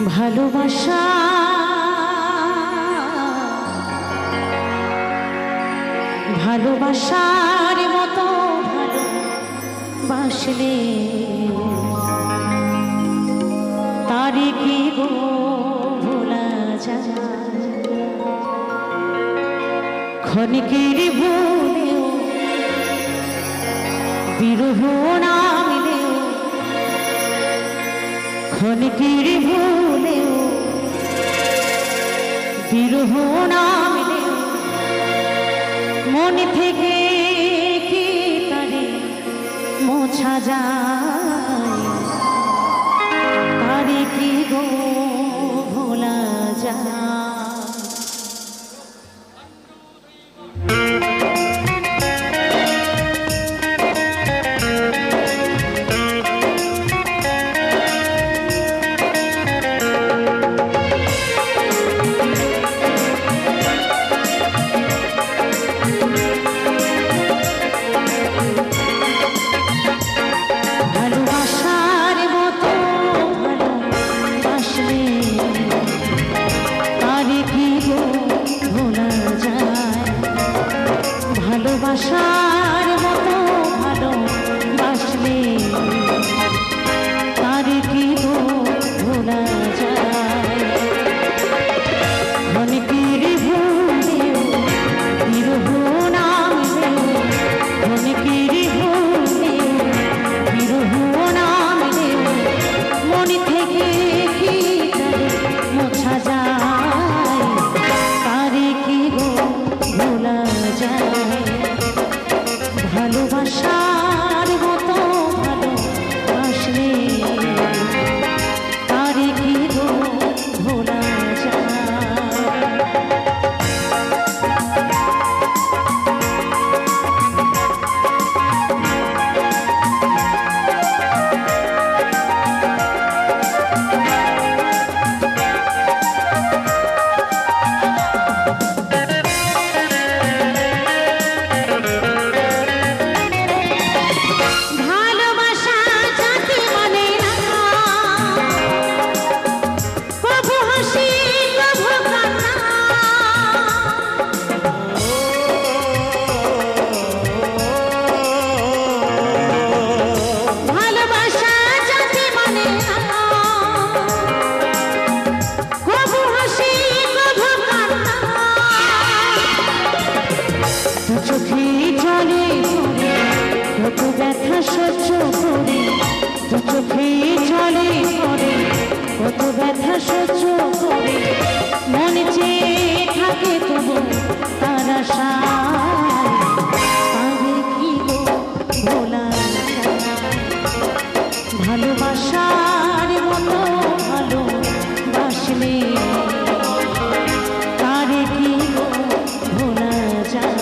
ভালোবাসা ভালোবাসার মতো ভালোবাসলে তারে কি ভোলা যায়। ক্ষণিকের ভুলেও বিরহ না মিলেও, ক্ষণিকের ভুলেও বিরহ না মিলেও মন থেকে কি তারে মোছা যায়, তারে কি গো ভোলা যায়। ভালোবাসার মতো ভালোবাসলে তারে কি ভোলা যায়। ক্ষণিকের ভুলেও বিরহ না মিলেও, ক্ষণিকের ভুলেও বিরহ না মিলেও মন থেকে কি তারে মোছা যায়, তারে কি ভোলা যায়। ভালোবাসার মতো ভালোবাসলে তারে কি ভোলা যায়। কত ব্যথা সহ্য করে দু চোখে জলে পড়ে, কত ব্যথা সহ্য করে মনে চেয়ে থাকে তবু তার আশায়, তারে কি ভোলা যায়। ভালোবাসার মতো ভালোবাসলে তারে কি ভোলা যায়।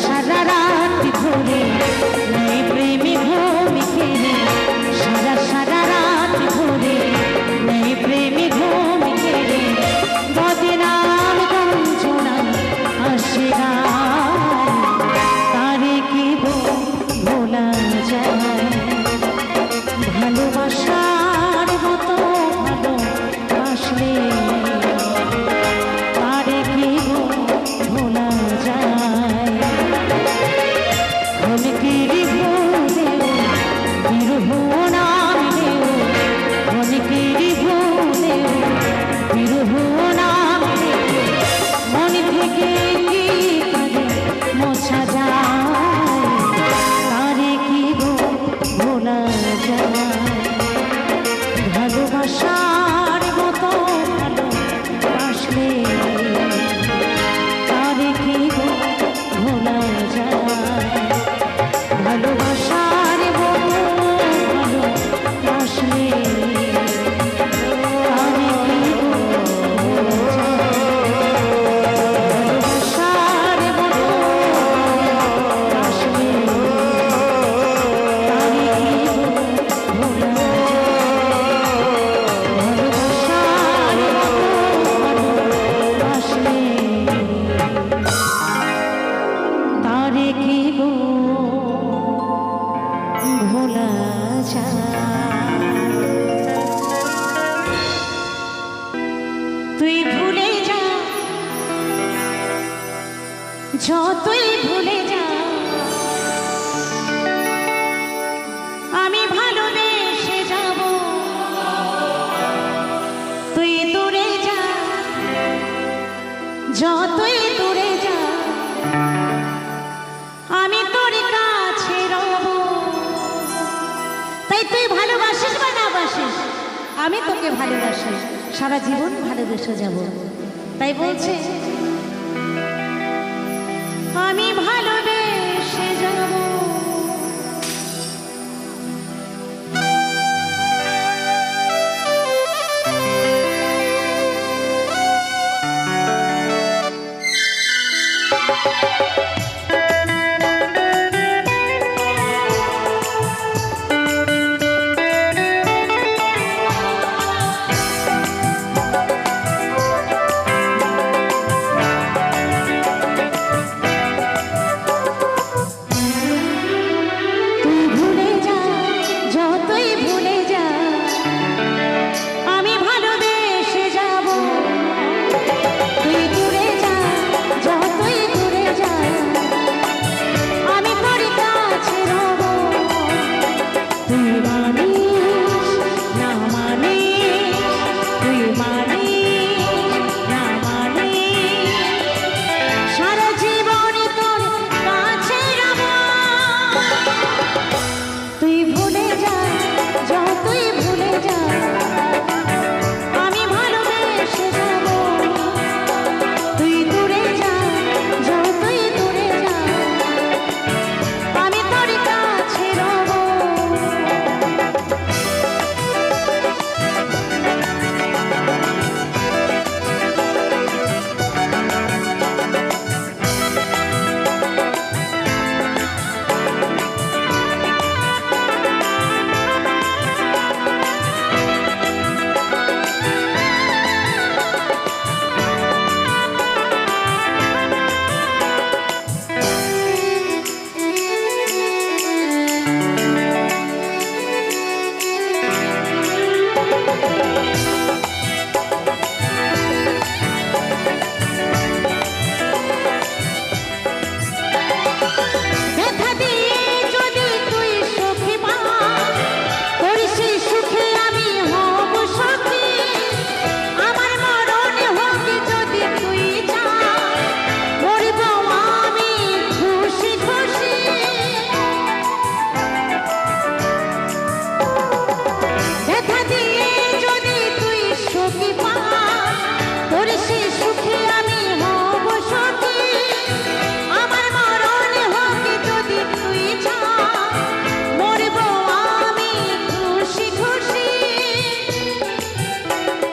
সারা রাত ধরে নেই প্রেমী ঘুমি খেলে, সারা রাত ধরে নেই প্রেমী ঘুমি খেলে বদনাম গঞ্জনা আসে তারে কি ভোলা যায়। ভালোবাসার মতো ভালোবাসলে তারে কি ভোলা যায়। ক্ষণিকের ভুলেও বিরহ না মিলেও, ক্ষণিকের ভুলেও বিরহ না মিলেও মন থেকে কি যায়। তুই ভুলে যা, যতই ভুলে যা, আমি ভালোবেসে যাব। তুই দূরে যা, যতই দূরে যা, আমি তোর কাছে রব। তাই তুই ভালোবাসিস বা না বাসিস, আমি তোকে ভালোবাসি, সারা জীবন ভালোবেসে যাব। তাই বলছে আমি ভালোবেসে যাব।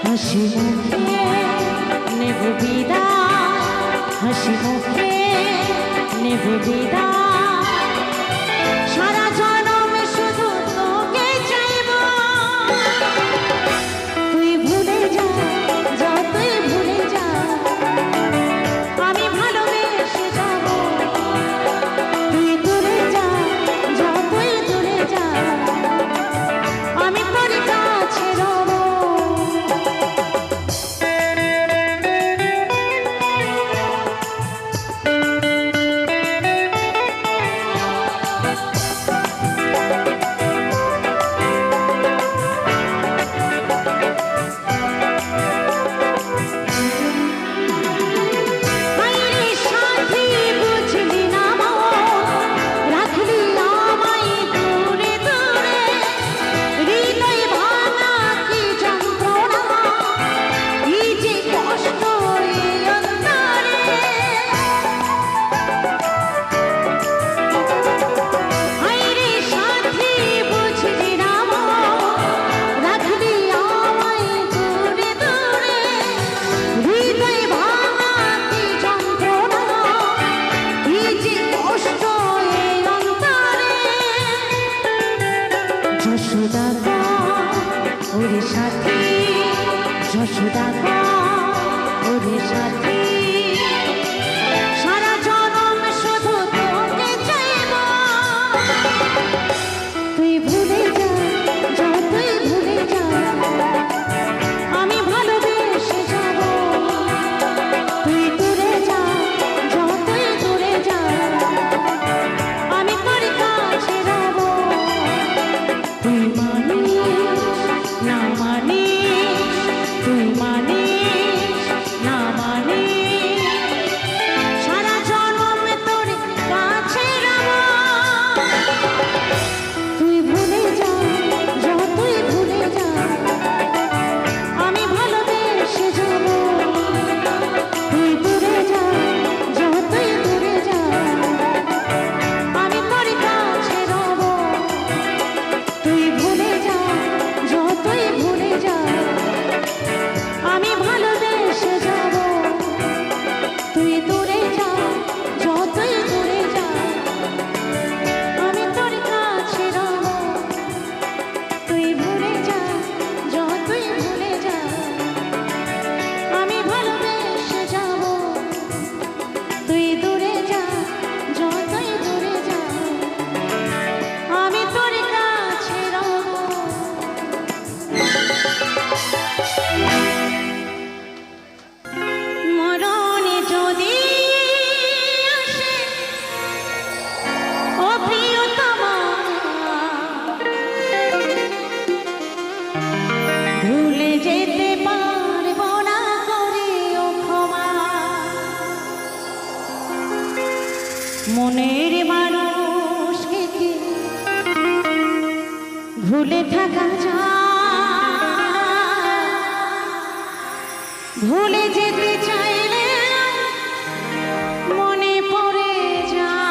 হাসি মুখে নেব বিদায়, হাসি মুখে নেব বিদায়, সারা জনম শুধু তোকে চাইব। তুই ভুলে যা, যতই ভুলে যা, আমি ভালোবেসে যাব। তুই দূরে যা, যতই দূরে যা, আমি তোর কাছে রব। হায়রে সাথী মনের মানুষকে কি ভুলে থাকা যায়? ভুলে যেতে চাইলে মনে পড়ে যায়।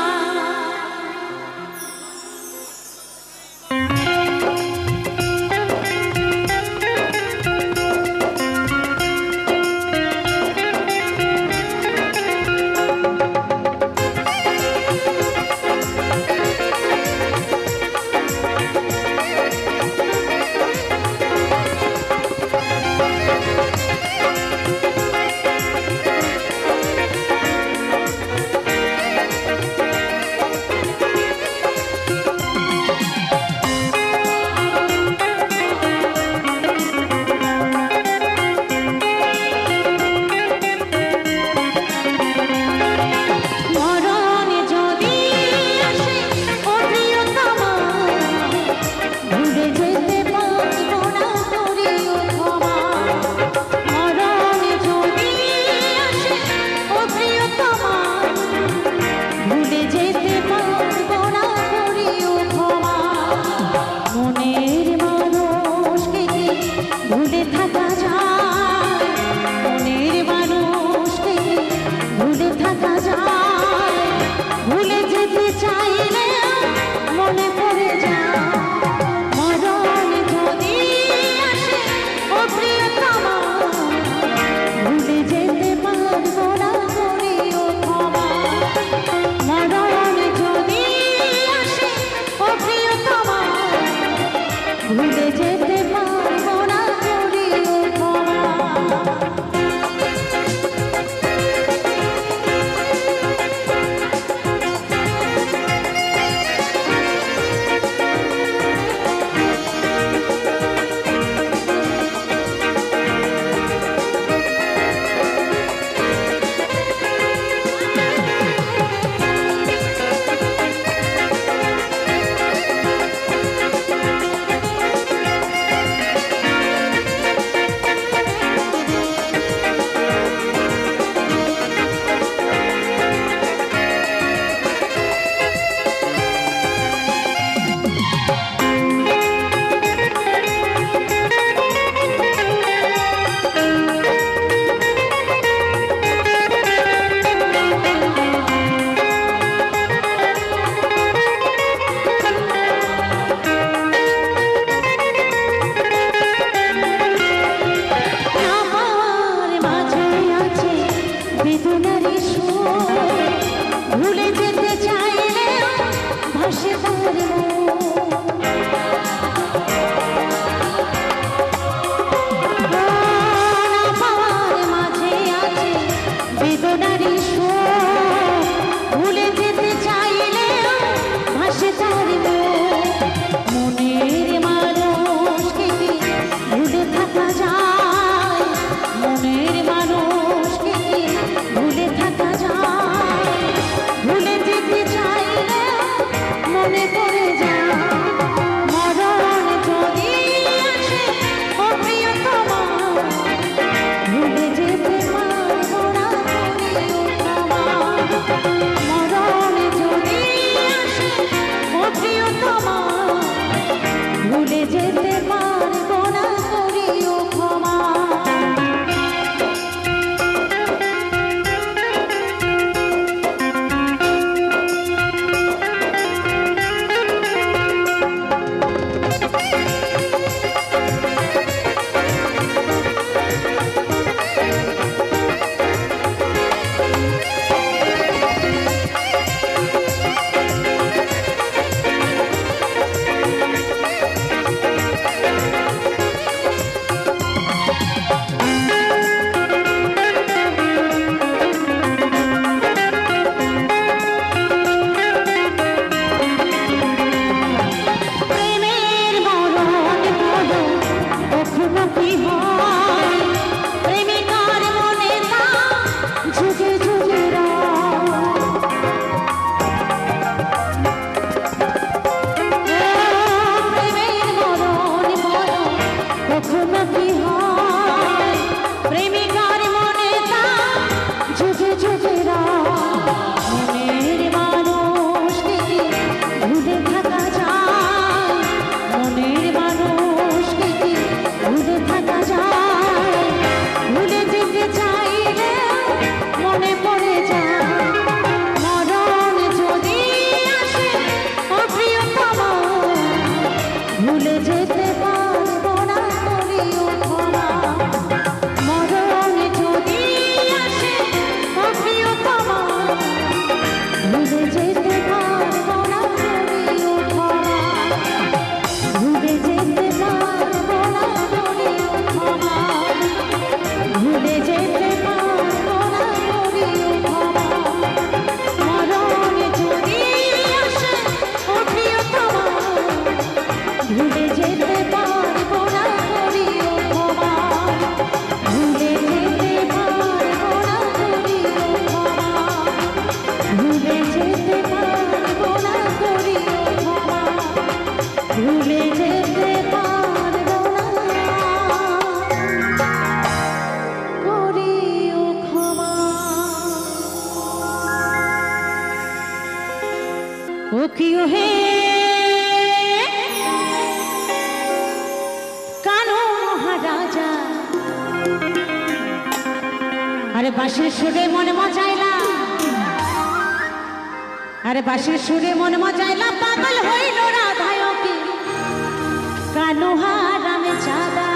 ও কিও হে কানো মহারাজা, আরে বাঁশির সুরে মনে মজাইলা, আরে বাঁশির সুরে মনে মজাইলা, পাগল হইল রাধায় কি কানো হারামে চাঁদা।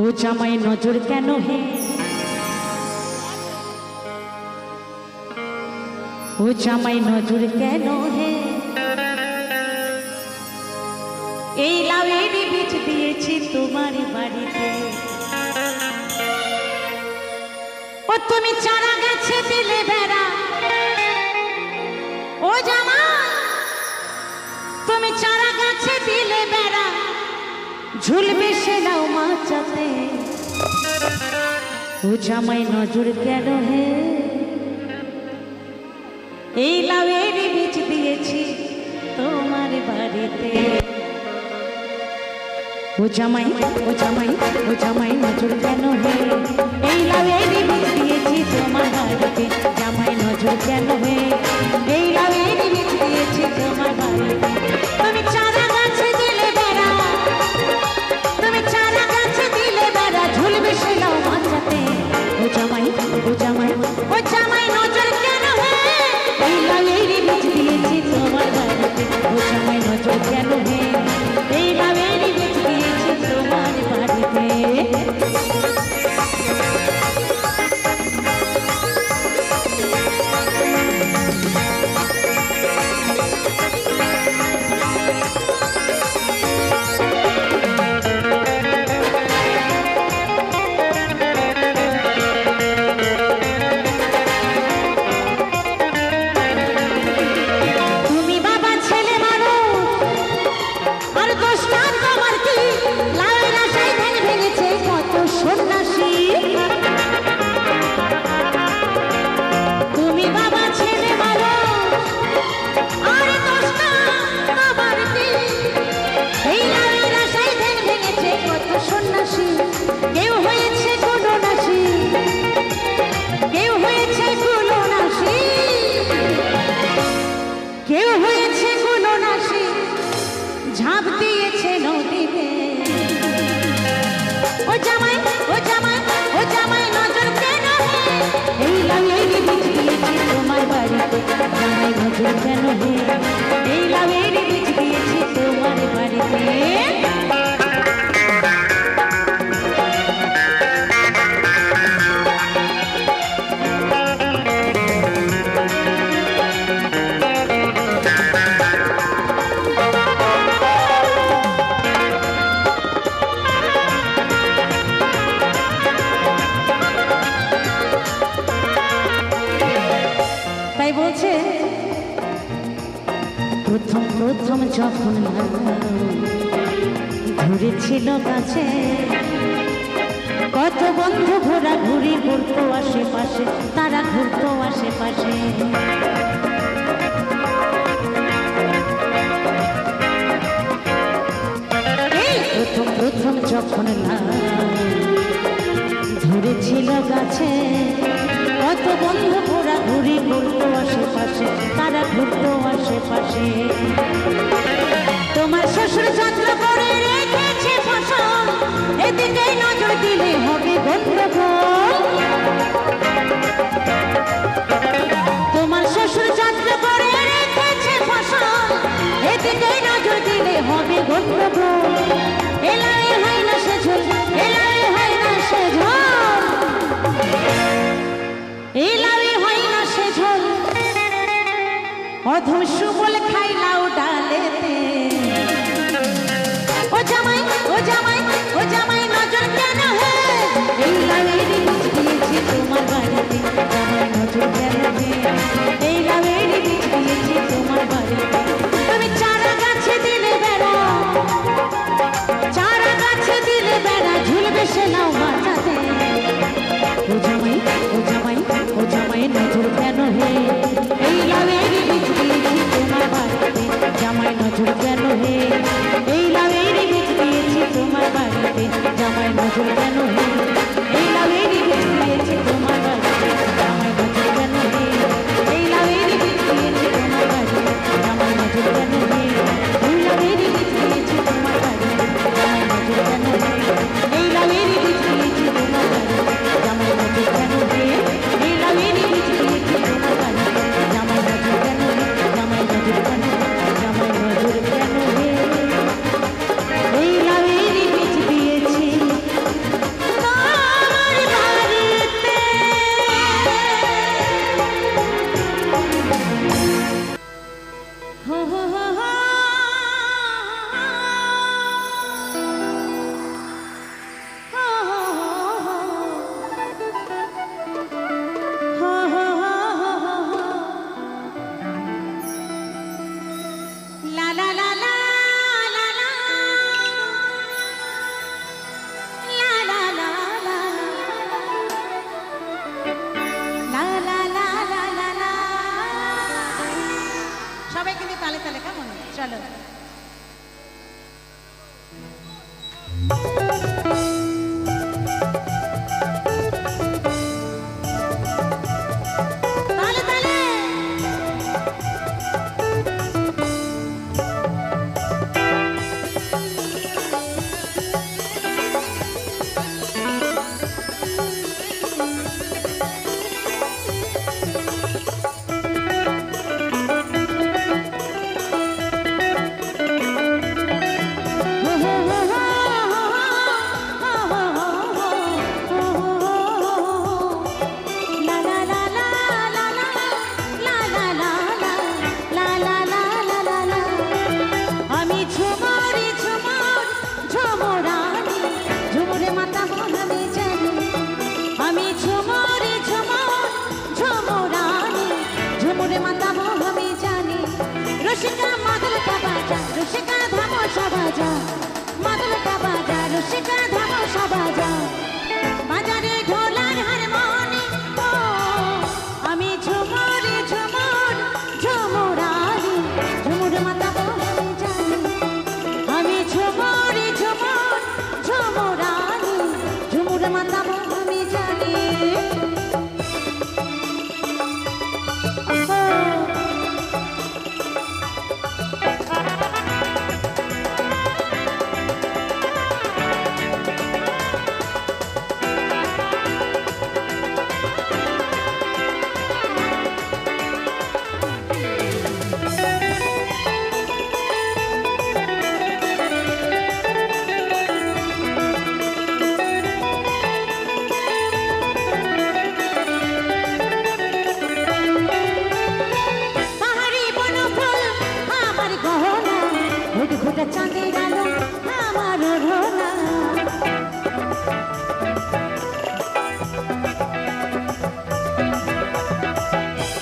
ও জামাই নজর কেন হে, ও জামাই নজর কেন হে, এই লাউয়ের বীজ দিয়েছি তোমার বাড়িতে। ও তুমি চারা গাছে দিলে বেড়া, ও জামাই তুমি চারা গাছে দিলে বেড়া, ঝুলবে সে লাউ মাচাতে। ও জামাই নজর কেন হে, এই লাউয়ের বীজ দিয়েছি তোমার বাড়িতে। ও জামাই, ও জামাই, ও জামাই নজর কেন হে, এই লাউয়ের বীজ দিয়েছি তোমার বাড়িতে। জামাই নজর কেন হে, এই লাউয়ের বীজ দিয়েছি তোমার বাড়িতে। তুমি চারা গাছে দিলে বেড়া, তুমি চারা গাছে দিলে বেড়া, ঝুলবে সে লাউ মাচাতে। ও জামাই, ও জামাই, ও জামাই নজর কেন হে, এই লাউয়ের বীজ দিয়েছি তোমার বাড়িতে। ও জামাই নজর কেন হে, এই লাউয়ের বীজ দিয়েছি তোমার বাড়িতে। ঝাঁপ দিয়েছে নদীতে। ও জামাই, ও জামাই, ও জামাই নজর কেন হে, এই লাউয়ের বীজ দিয়েছি তোমার বাড়িতে। জামাই নজর কেন হে, এই লাউয়ের বীজ দিয়েছি তোমার বাড়িতে। বলছে প্রথম প্রথম যখন ঘুরেছিল গাছে, কত বন্ধু ঘোরা ঘুরি ঘুরতো আশেপাশে, তারা ঘুরতো আশেপাশে। প্রথম প্রথম যখন ঘুরেছিল গাছে, কত বন্ধু ঘোরা ঘুরি ঘুরতো আশেপাশে, তারা ঘুরতো আশেপাশে। তোমার শ্বশুর যত্ন করে রেখেছে ফসল, এদিকে নজর দিলে হবে গন্ডগোল। তোমার শ্বশুর যত্ন করে রেখেছে ফসল, এদিকে নজর দিলে হবে গন্ডগোল। এলাই হয় না সে ঝোল, এলাই হয় না সে ঝোল, এই লাউই হয় না সে ঝোল। অধম সুবল খাই লাউ ডালেতে। ও জামাই, ও জামাই, ও জামাই নজর কেন হে, এই লাউয়ের বীজ দিয়েছি তোমার বাড়িতে। জামাই নজর কেন হে, এই লাউয়ের বীজ দিয়েছি তোমার বাড়িতে। তুমি চারা গাছে দিলে বেড়া, চারা গাছে দিলে বেড়া, ঝুলবে সে লাউ মাচাতে। ও জামাই, ও জামাই, ও জামাই নজর কেন হে, এই লাউয়ের বীজ দিয়েছি তোমার বাড়িতে। জামাই নজর কেন হে, এই লাউয়ের বীজ দিয়েছি তোমার বাড়িতে। জামাই নজর কেন হে, এই লাউয়ের বীজ দিয়েছি তোমার বাড়িতে। জামাই নজর কেন হে, এই লাউয়ের বীজ দিয়েছি তোমার বাড়িতে। জামাই নজর কেন হে, এই লাউয়ের বীজ দিয়েছি তোমার বাড়িতে। জামাই নজর কেন হে, এই লাউয়ের বীজ দিয়েছি তোমার বাড়িতে। জামাই নজর কেন হে, এই লাউয়ের বীজ দিয়েছি তোমার বাড়িতে। জামাই নজর কেন হে, জামাই নজর কেন হে, জামাই নজর কেন হে, এই লাউয়ের বীজ দিয়েছি ঘুটঘুটে চাঁদের আলো আমার ওড়না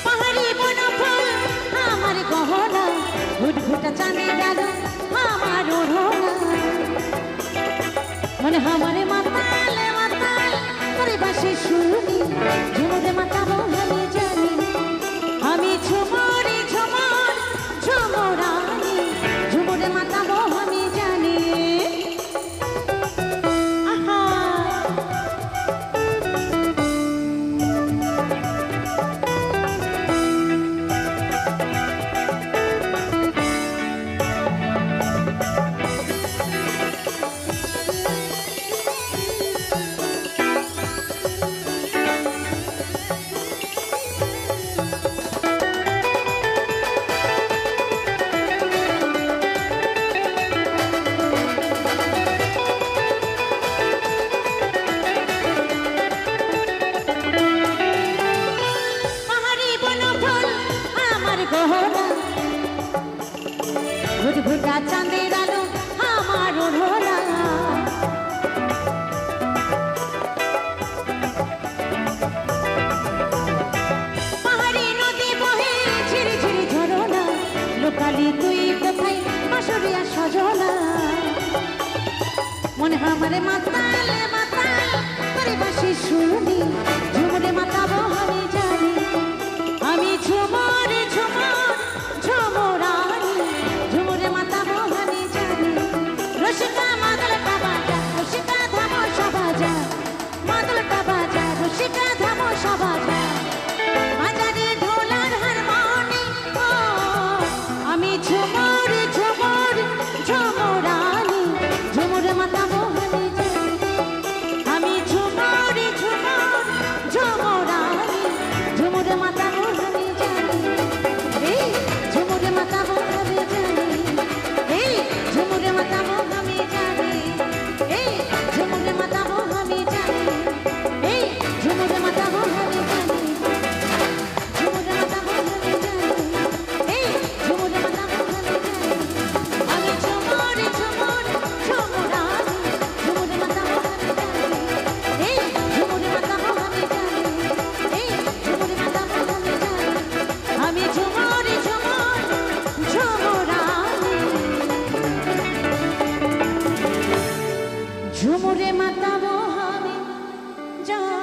পাহাড়ি বনফল আমার গহনা ঘুটঘুটে চাঁদের আলো আমার ওড়না মনে আমারে মাতাল মাতাল করে বাসে শুনি ঝুমুরে মাতাবো আমি জানি আমি ঝুমুরে ঝুমুর ঝুমুরানি ঝুমুরে মাতাবো আমি জানি আহা ঘুটঘুটা চাঁদের আলো আমার ওড়না পাহাড়ি নদী বহে ঝিরি ঝিরি ঝরনা লোকালি তুই কোথায় বাঁশরিয়া সজনা মনে আমারে মাতাল মাতাল করে বাসি শুনি ঝুমুরে মাতাবো আমি জানি আমি ঝুমুর ঝুমুর ঝুমুরানি ঝুমুরে মাতাবো আমি জানি রসিকা মাদলটা বাজা রসিকা ধামসা বাজা মাদলটা বাজা রসিকা ধামসা বাজা বাজারে ঢোলার হারমোনি ও আমি ঝুমুর ঝুমুর ঝুমুরানি ঝুমুরে মাতাবো আমি জানি আমি ঝুমুর ঝুমুর ঝুমুরানি ঝুমুরে মাতাবো আমি জানি এই ঝুমুরে মাতাবো আমি জানি এই ঝুমুরে মাতাবো আমি জানি এই ঝুমুরে মাতাবো আমি জানি এই ঝুমুরে মাতাবো আমি জানি ঝুমুরে মাতাবো আমি জানি এই ঝুমুরে মাতাবো আমি জানি আমি ঝুমুর ঝুমুর ঝুমুরানি ঝুমুরে মাতাবো আমি জানি এই ঝুমুরে মাতাবো আমি জানি এই ঝুমুরে মাতাবো আমি জানি আমি ঝুমুর ঝুমুর ঝুমুরানি ঝুমুরে মাতাবো আমি জানি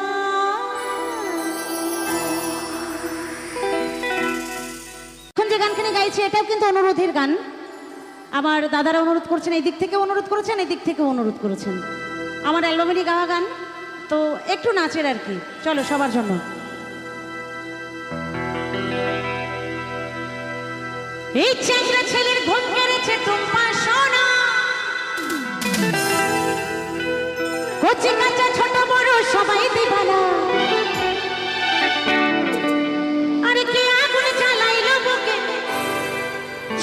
এখন যে গানখানে গাইছি এটাও কিন্তু অনুরোধের গান আমার দাদারা অনুরোধ করছেন এই দিক থেকে অনুরোধ করেছেন এই দিক থেকে অনুরোধ করেছেন আমার অ্যালবামেরই গাওয়া গান তো একটু নাচের আর কি চলো সবার জন্য এই চ্যাংড়া ছেলের ঘুম কেড়েছে টুম্পা সোনা কচি কাঁচা ছোট বড় সবাই দিবানা আরে কে আগুন জ্বালাইলো বুকে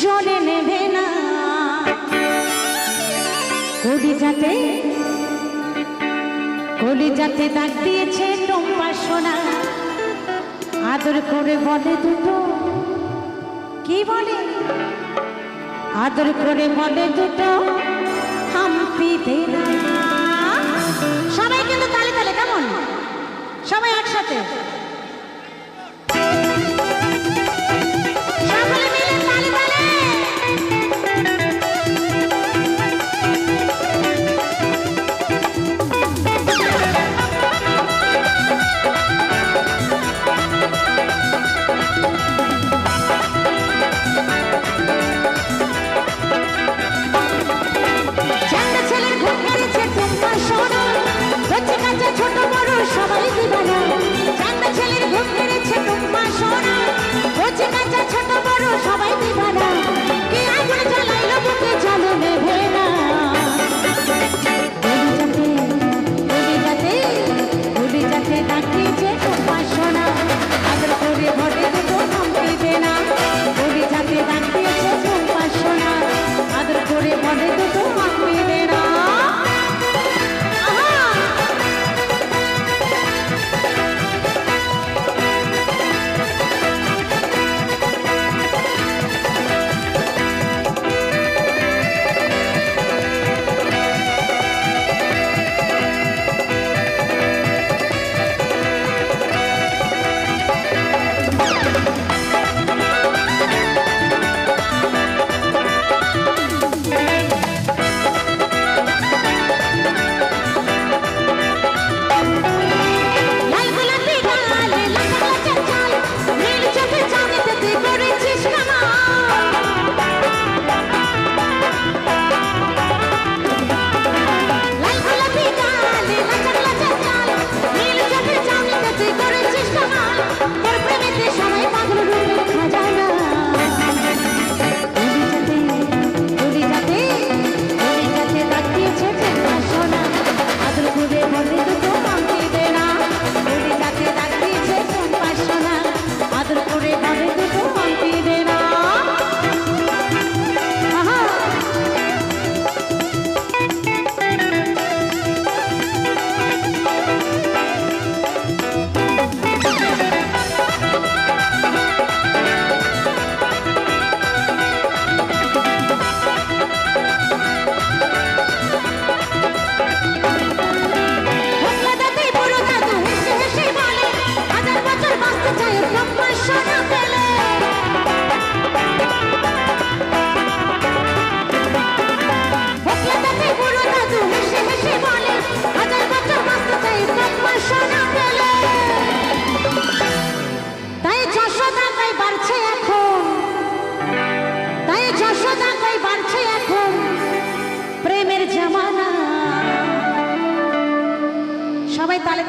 জ্বলে নেবে না কলিজাতে দাগ দিয়েছে টুম্পা সোনা আদর করে বলে দুটো কি বলে আদর করে বলে দুটো হাম্পি দে না সবাই কিন্তু তালে তালে কেমন সবাই একসাথে সকলে মিলে তালে তালে চ্যাংড়া ছেলের ঘুম কেড়েছে টুম্পা সোনা কচি কাঁচা ছোট বড় সবাই দিবানা চ্যাংড়া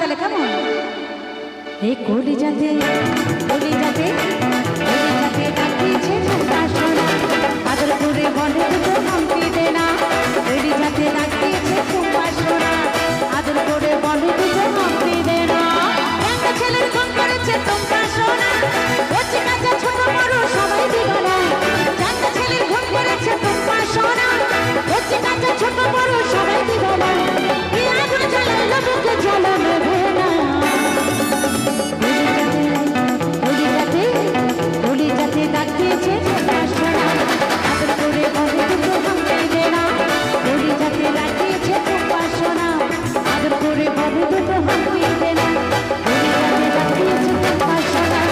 তাহলে কেমন? এই কলিজাতে কলিজাতে কলিজাতে ডাকিয়েছে ঝুমকা সোনা, আদর করে বলে দুটো হাম্পি দে না। কলিজাতে ডাকিয়েছে ঝুমকা সোনা, আদর করে বলে দুটো হাম্পি দে না। একটা ছেলের ঘুম করেছে ঝুমকা সোনা, কচি কাঁচা ছোট বড় সবাই দিবানা। একটা ছেলের ঘুম করেছে ঝুমকা সোনা, কচি কাঁচা ছোট বড় সবাই দিবানা। এই আগুন জ্বালাইলো বুকে জ্বালানো ভেনা। কলিজাতে ডাকিয়েছে ঝুমকা সোনা, আদর করে বলে দুটো হাম্পি দে না। কলিজাতে ডাকিয়েছে ঝুমকা সোনা, আদর করে বলে দুটো হাম্পি দে না। কলিজাতে ডাকিয়েছে ঝুমকা সোনা,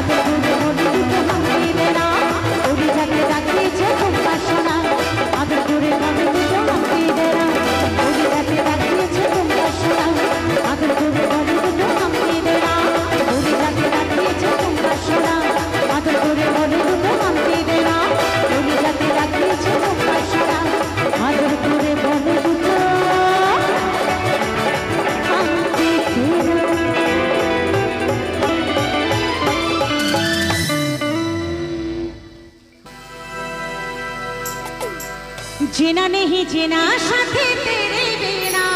আদর করে বলে দুটো হাম্পি দে না। কলিজাতে ডাকিয়েছে ঝুমকা সোনা, আদর করে বলে দুটো হাম্পি দে না। কলিজাতে ডাকিয়েছে ঝুমকা সোনা, আদর করে বলে দুটো হাম্পি দে না। কলিজাতে ডাকিয়েছে ঝুমকা সোনা, আদর করে বলে দুটো হাম্পি দে না। কলিজাতে ডাকিয়েছে ঝুমকা সোনা, আদর করে বলে দুটো হাম্পি দে না। जीना नहीं जीना साथी तेरे बिना,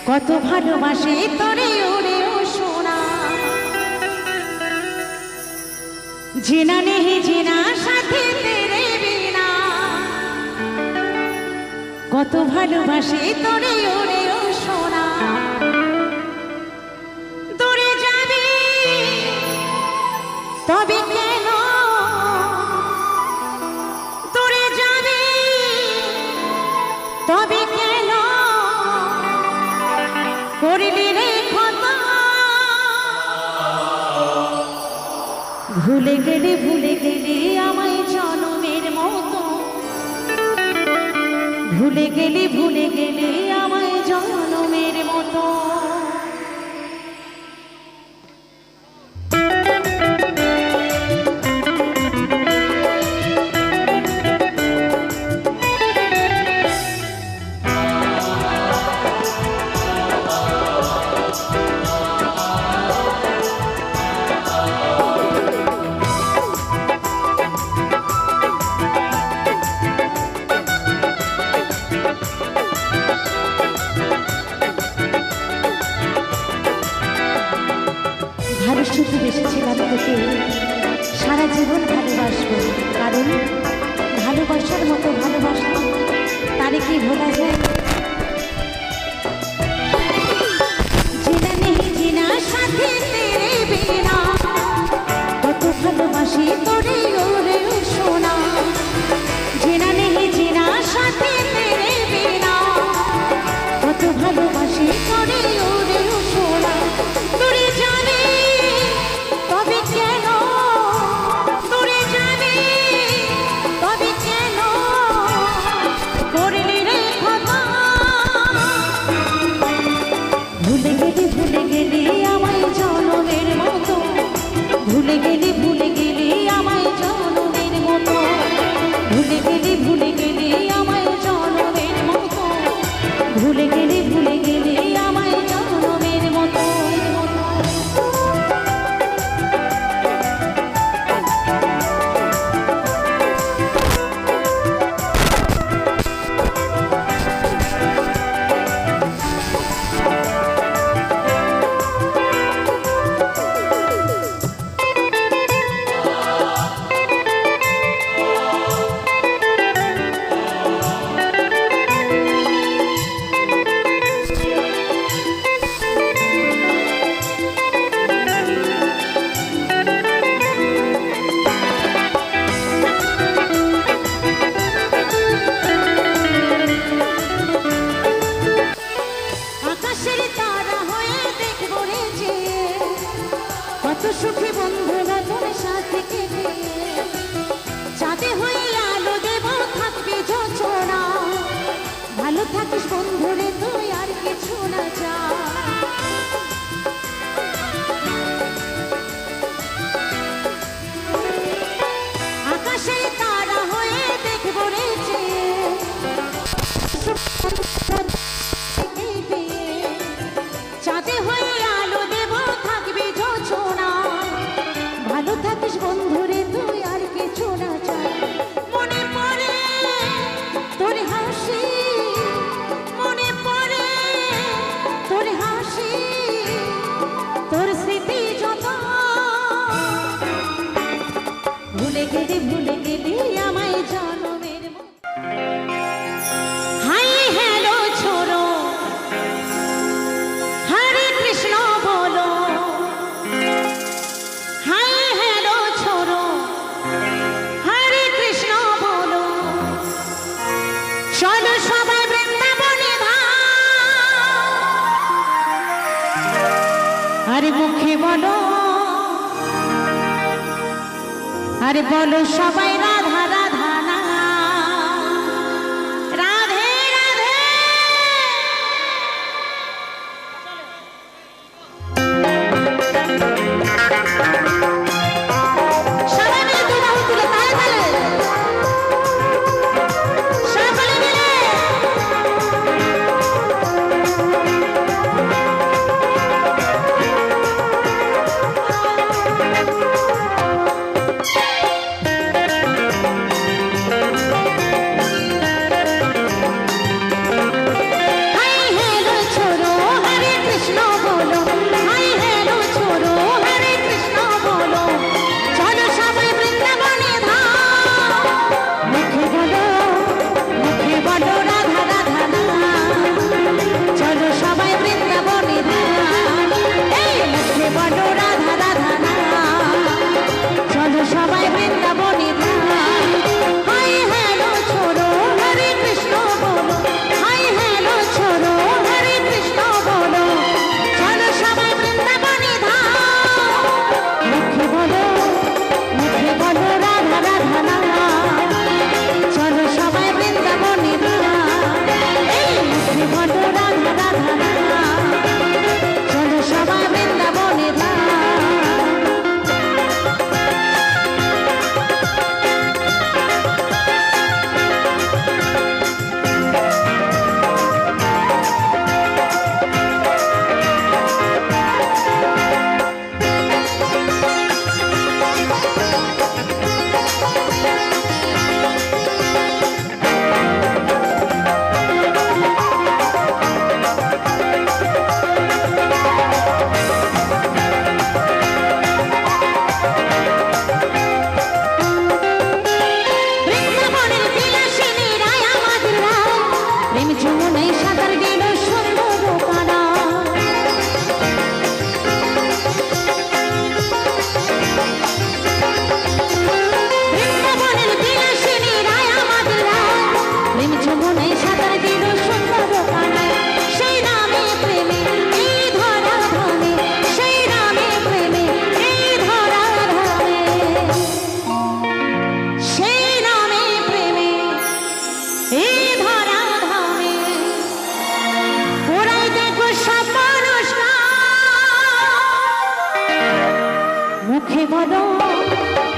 কত ভালোবাসে তোরে ওরে ও সোনা। जीना नहीं जीना साथी तेरे बिना, কত ভালোবাসে তোরে ওরে ও সোনা। দূরে যাবি তবে কেন, দূরে যাবি তবে কেন, করলি রে খতা। ভুলে গেলি আমায় জনমের মতো, ভুলে গেলি আমায় জনমের মতো। ভালোবাসতে বেসেছিলাম তোকে, সারা জীবন ভালোবাসবো। কারণ ভালোবাসার মতো ভালোবাসা তারে কি ভোলা যায়? জিনা নেই জিনা সাথে তেরে বিনা, কত ভালোবাসি তোরে ওরে ও সোনা। জিনা নেই জিনা সাথে তেরে বিনা, কত ভালোবাসি তোরে ওরে ও সোনা। দূরে যাবে তবে কেন, দূরে যাবে তবে কেন, করলি রে খতা। ভুলে গেলি আমায় জনমের মতো, ভুলে গেলি আমায় জনমের মতো। ভুলে গেলি আমায় জনমের মতো, ভুলে গেলি আমায় জনমের মতো। কত সুখী বন্ধুরা তোর সাথে কেটে, চাঁদে হয়ে আলো দেব থাকবে যোচনা। ভালো থাকিস বন্ধুরে তুই আর কিছু না চা। আকাশে তারা হয়ে দেখব রে যে আরে বলো সবাই রাধা রাধা না রাধে রাধে সবাই মিলে দুবাহু তুলে তালে তালে সকলে মিলে সবাই বৃন্দাবনে ধাম হাই হ্যালো ছোড়ো হরে কৃষ্ণ বলো হাই হ্যালো ছোড়ো হরে কৃষ্ণ বলো চলো সবাই বৃন্দাবনে ধাম মুখে বলো রাধা রাধা না চলো সবাই বৃন্দাবনে ধাম এই মুখে বলো রাধা রাধা না চলো সবাই বৃন্দাবনে ধাম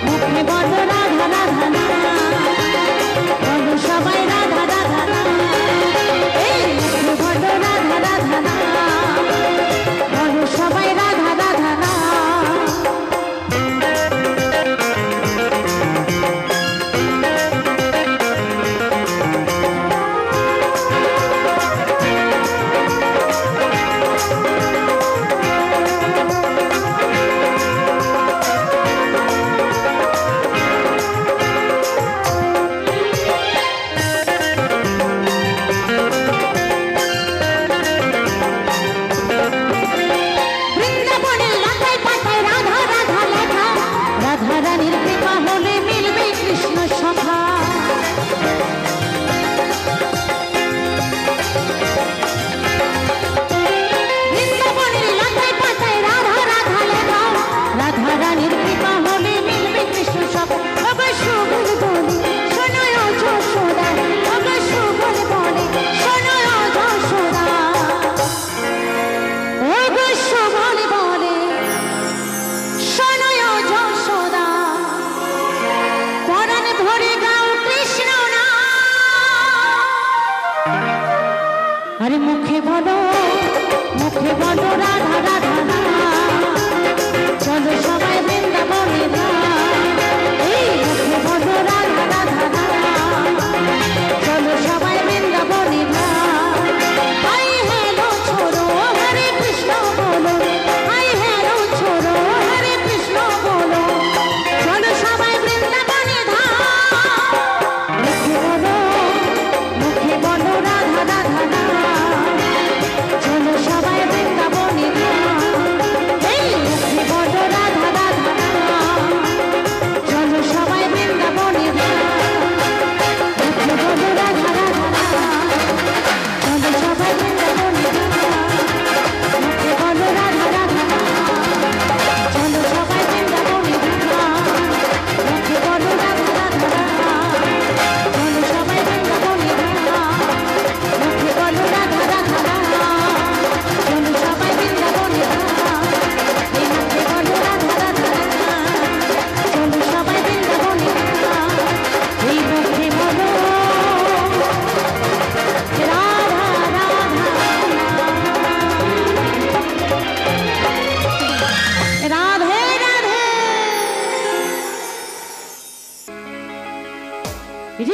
মুখে বলো রাধা রাধা না বলো সবাই রাধা রাধা না এই মুখে বলো রাধা রাধা না বলো সবাই রাধা রাধা না আরে মুখে বলো রাধা রাধা না চলো সবাই বৃন্দাবনে ধাম এই মুখে বলো রাধা রাধা না চলো সবাই বৃন্দাবনে ধাম হাই হ্যালো ছোড়ো হরে কৃষ্ণ বলো হাই হ্যালো ছোড়ো হরে কৃষ্ণ বলো চলো সবাই বৃন্দাবনে ধাম মুখে বলো রাধা রাধা না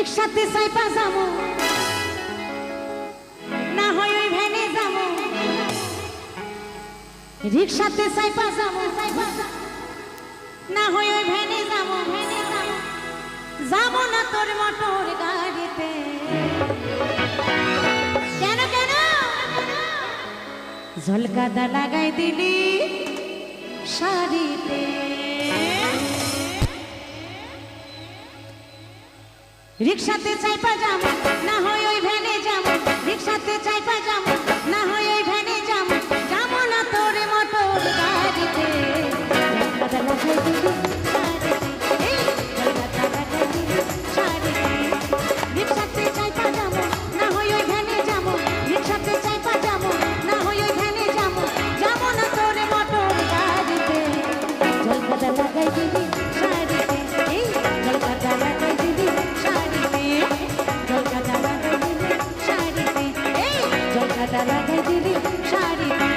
রিক্সাতে সাইপা যাবো না হয় ওই ভ্যানে যাবো রিক্সাতে সাইপা যাবো না হয় ওই ভ্যানে যাবো যাবো না তোর মোটর গাড়িতে কেন কেন ঝলকাদা লাগাই দিলি শাড়িতে রিক্সাতে চাইপা যাবো না হয় ওই ভ্যানে যাবো রিক্সাতে চাইপা যাবো না হয় ওই ভ্যানে যাবো যাবো না তোর মোটর গাড়িতে ঝলকাদা লাগাই দিলি রিক্সাতে চাইপা যাবো না হয় ওই ভ্যানে যাবো রিক্সাতে চাইপা যাবো না হয় ওই ভ্যানে যাবো যাবো না তোর মোটর গাড়িতে ঝলকাদা লাগাই দিলি শাড়িতে এই ঝলকাদা লাগাই দিলি শাড়িতে ঝলকাদা লাগাই দিলি শাড়িতে এই ঝলকাদা লাগাই দিলি শাড়িতে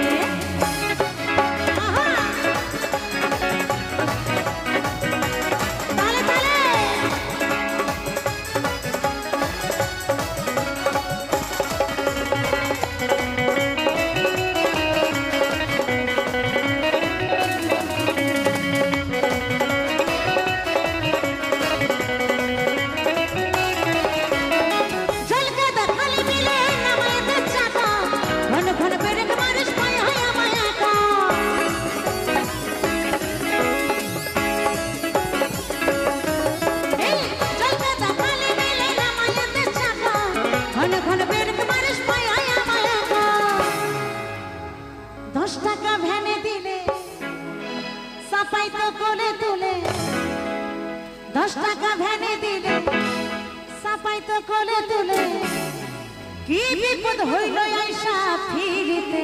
কি বিপদ হইল আইসা ফিরিতে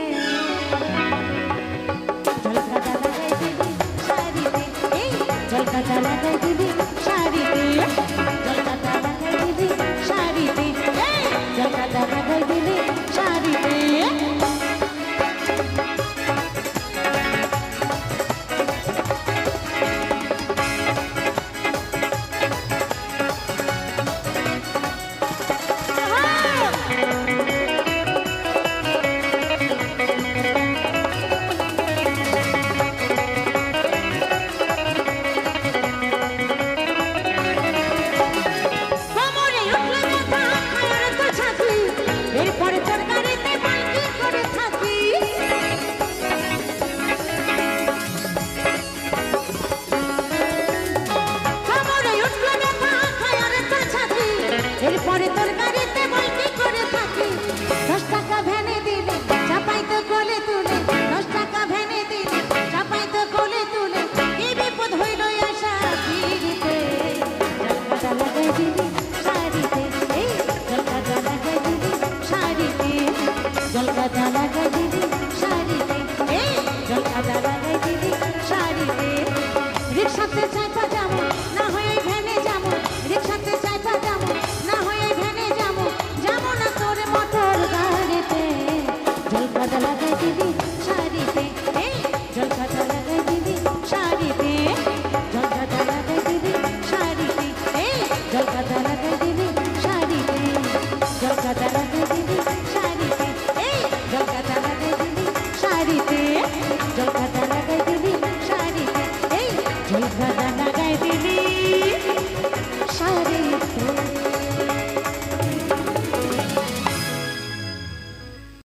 ঝলকাদা লাগাই দিলি শাড়িতে এই ঝলকাদা লাগাই দিলি